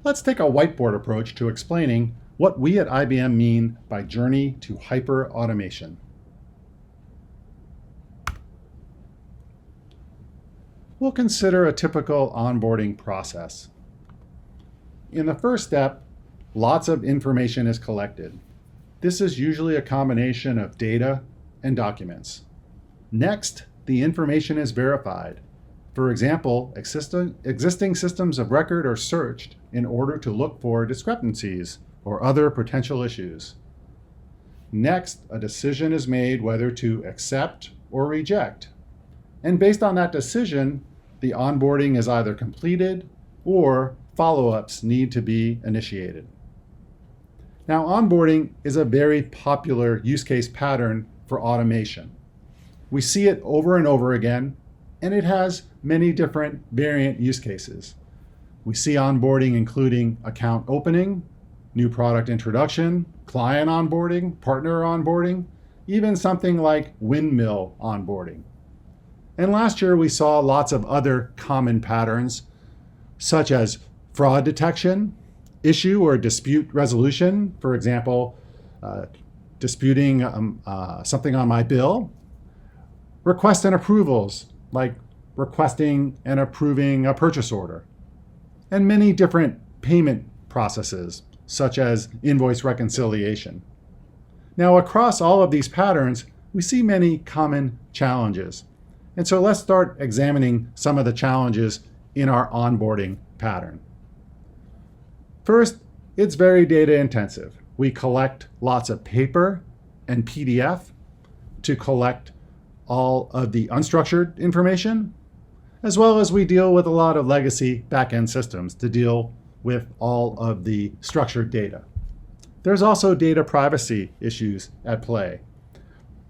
Let's take a whiteboard approach to explaining what we at IBM mean by journey to hyperautomation. We'll consider a typical onboarding process. In the first step, lots of information is collected. This is usually a combination of data and documents. Next, the information is verified. For example, existing systems of record are searched in order to look for discrepancies or other potential issues. Next, a decision is made whether to accept or reject. And based on that decision, the onboarding is either completed or follow-ups need to be initiated. Now, onboarding is a very popular use case pattern for automation. We see it over and over again, and it has many different variant use cases. We see onboarding including account opening, new product introduction, client onboarding, partner onboarding, even something like windmill onboarding. And last year we saw lots of other common patterns, such as fraud detection, issue or dispute resolution, for example, disputing something on my bill, requests and approvals, like requesting and approving a purchase order, and many different payment processes, such as invoice reconciliation. Now, across all of these patterns, we see many common challenges. And so let's start examining some of the challenges in our onboarding pattern. First, it's very data intensive. We collect lots of paper and PDF to collect all of the unstructured information, as well as we deal with a lot of legacy backend systems to deal with all of the structured data. There's also data privacy issues at play.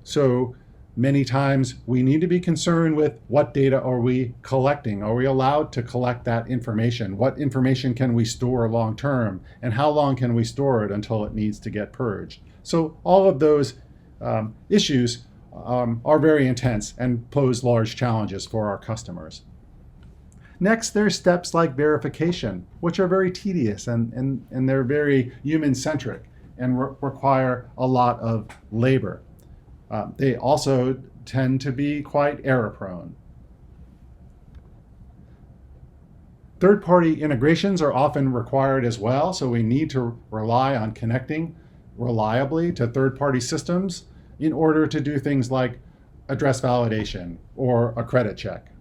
So many times we need to be concerned with what data are we collecting? Are we allowed to collect that information? What information can we store long term? And how long can we store it until it needs to get purged? So all of those issues are very intense and pose large challenges for our customers. Next, there's steps like verification, which are very tedious and they're very human-centric and require a lot of labor. They also tend to be quite error-prone. Third-party integrations are often required as well, so we need to rely on connecting reliably to third-party systems in order to do things like address validation or a credit check.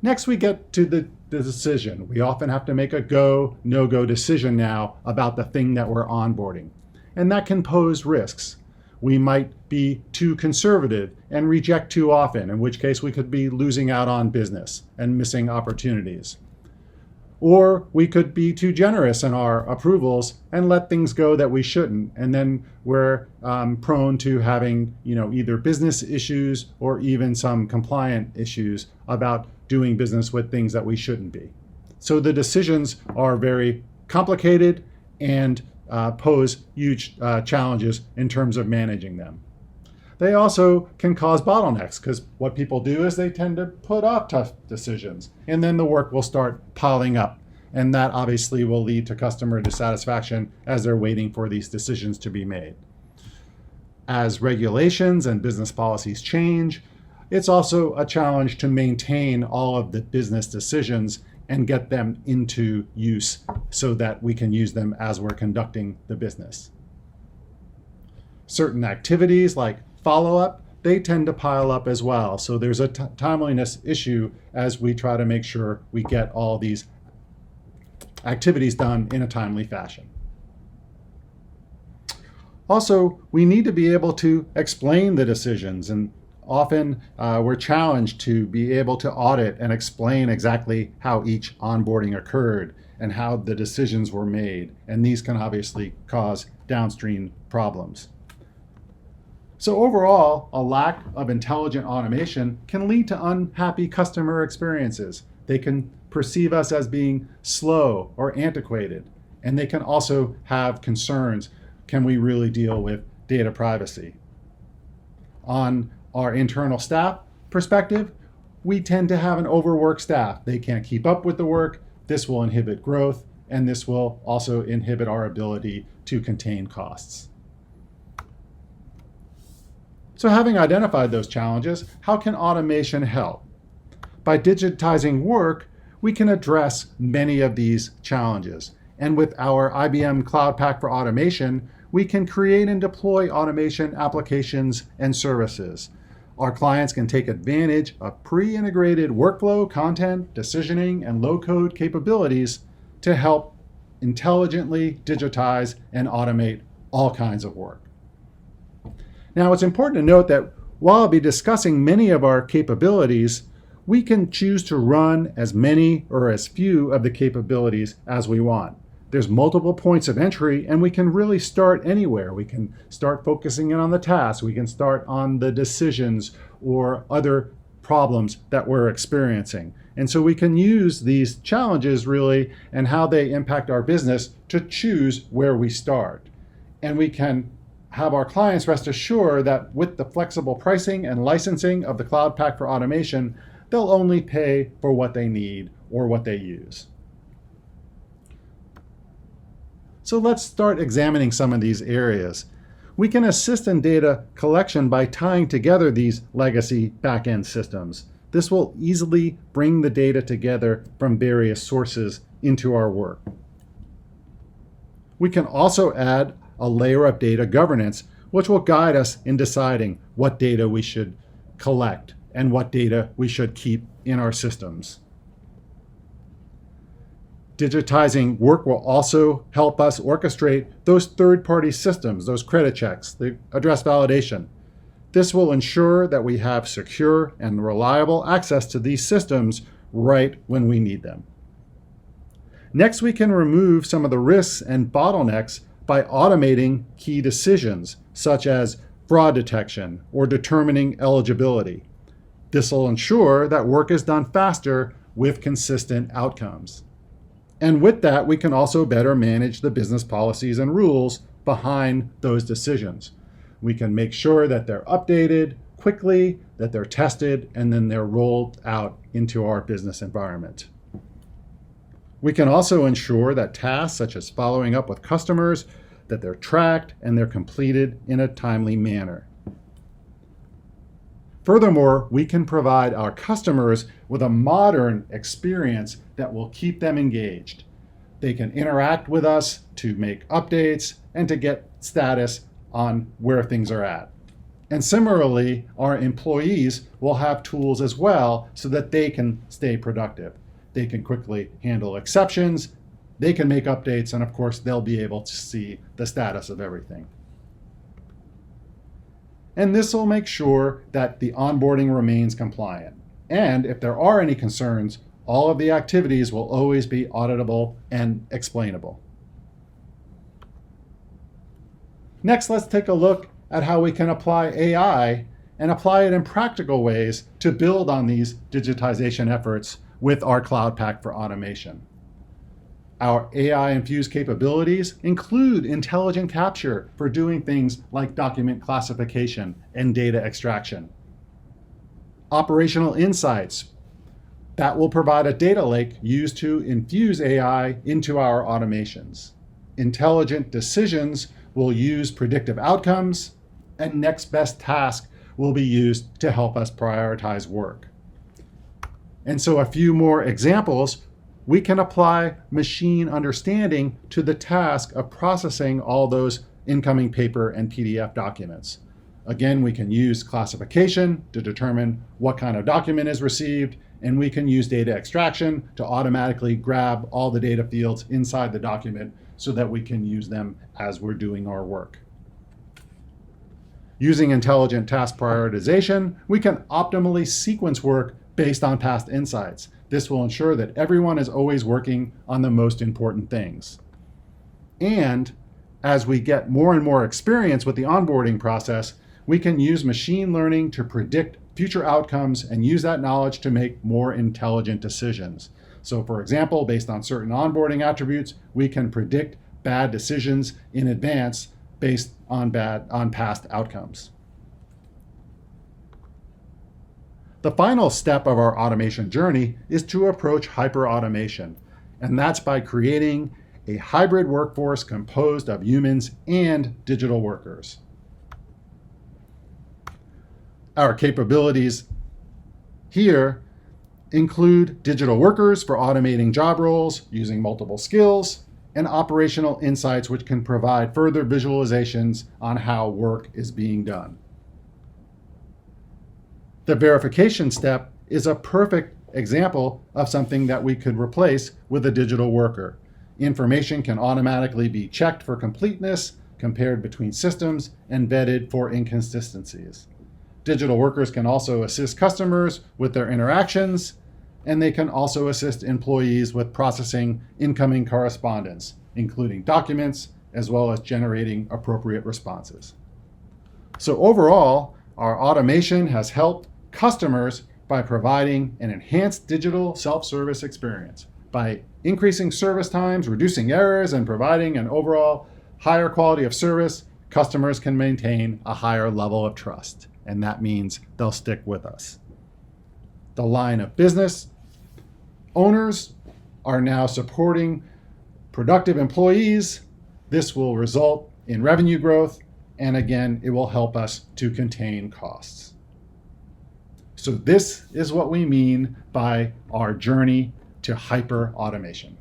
Next, we get to the decision. We often have to make a go, no-go decision now about the thing that we're onboarding. And that can pose risks. We might be too conservative and reject too often, in which case we could be losing out on business and missing opportunities. Or we could be too generous in our approvals and let things go that we shouldn't. And then we're prone to having either business issues or even some compliant issues about doing business with things that we shouldn't be. So the decisions are very complicated and pose huge challenges in terms of managing them. They also can cause bottlenecks because what people do is they tend to put off tough decisions and then the work will start piling up. And that obviously will lead to customer dissatisfaction as they're waiting for these decisions to be made. As regulations and business policies change, it's also a challenge to maintain all of the business decisions and get them into use so that we can use them as we're conducting the business. Certain activities like follow-up, they tend to pile up as well. So there's a timeliness issue as we try to make sure we get all these activities done in a timely fashion. Also, we need to be able to explain the decisions, and often we're challenged to be able to audit and explain exactly how each onboarding occurred and how the decisions were made, and these can obviously cause downstream problems. So overall, a lack of intelligent automation can lead to unhappy customer experiences. They can perceive us as being slow or antiquated, and they can also have concerns. Can we really deal with data privacy? On our internal staff perspective, we tend to have an overworked staff. They can't keep up with the work. This will inhibit growth, and this will also inhibit our ability to contain costs. So having identified those challenges, how can automation help? By digitizing work, we can address many of these challenges. And with our IBM Cloud Pak for Automation, we can create and deploy automation applications and services. Our clients can take advantage of pre-integrated workflow, content, decisioning, and low-code capabilities to help intelligently digitize and automate all kinds of work. Now, it's important to note that while I'll be discussing many of our capabilities, we can choose to run as many or as few of the capabilities as we want. There's multiple points of entry, and we can really start anywhere. We can start focusing in on the tasks. We can start on the decisions or other problems that we're experiencing. And so we can use these challenges really and how they impact our business to choose where we start. And we can have our clients rest assured that with the flexible pricing and licensing of the Cloud Pak for Automation, they'll only pay for what they need or what they use. So let's start examining some of these areas. We can assist in data collection by tying together these legacy back-end systems. This will easily bring the data together from various sources into our work. We can also add a layer of data governance, which will guide us in deciding what data we should collect and what data we should keep in our systems. Digitizing work will also help us orchestrate those third-party systems, those credit checks, the address validation. This will ensure that we have secure and reliable access to these systems right when we need them. Next, we can remove some of the risks and bottlenecks by automating key decisions, such as fraud detection or determining eligibility. This will ensure that work is done faster with consistent outcomes. And with that, we can also better manage the business policies and rules behind those decisions. We can make sure that they're updated quickly, that they're tested, and then they're rolled out into our business environment. We can also ensure that tasks such as following up with customers, that they're tracked and they're completed in a timely manner. Furthermore, we can provide our customers with a modern experience that will keep them engaged. They can interact with us to make updates and to get status on where things are at. And similarly, our employees will have tools as well so that they can stay productive. They can quickly handle exceptions, they can make updates, and of course, they'll be able to see the status of everything. And this will make sure that the onboarding remains compliant. And if there are any concerns, all of the activities will always be auditable and explainable. Next, let's take a look at how we can apply AI and apply it in practical ways to build on these digitization efforts with our Cloud Pak for Automation. Our AI-infused capabilities include intelligent capture for doing things like document classification and data extraction. Operational insights that will provide a data lake used to infuse AI into our automations. Intelligent decisions will use predictive outcomes, and next best task will be used to help us prioritize work. And so a few more examples. We can apply machine understanding to the task of processing all those incoming paper and PDF documents. Again, we can use classification to determine what kind of document is received, and we can use data extraction to automatically grab all the data fields inside the document so that we can use them as we're doing our work. Using intelligent task prioritization, we can optimally sequence work based on past insights. This will ensure that everyone is always working on the most important things. And as we get more and more experience with the onboarding process, we can use machine learning to predict future outcomes and use that knowledge to make more intelligent decisions. So for example, based on certain onboarding attributes, we can predict bad decisions in advance based on past outcomes. The final step of our automation journey is to approach hyperautomation. and that's by creating a hybrid workforce composed of humans and digital workers. Our capabilities here include digital workers for automating job roles using multiple skills, and operational insights which can provide further visualizations on how work is being done. The verification step is a perfect example of something that we could replace with a digital worker. Information can automatically be checked for completeness, compared between systems, and vetted for inconsistencies. Digital workers can also assist customers with their interactions, and they can also assist employees with processing incoming correspondence, including documents, as well as generating appropriate responses. So overall, our automation has helped customers by providing an enhanced digital self-service experience. By increasing service times, reducing errors, and providing an overall higher quality of service, customers can maintain a higher level of trust, and that means they'll stick with us. The line of business owners are now supporting productive employees. This will result in revenue growth, and again, it will help us to contain costs. So this is what we mean by our journey to hyper automation.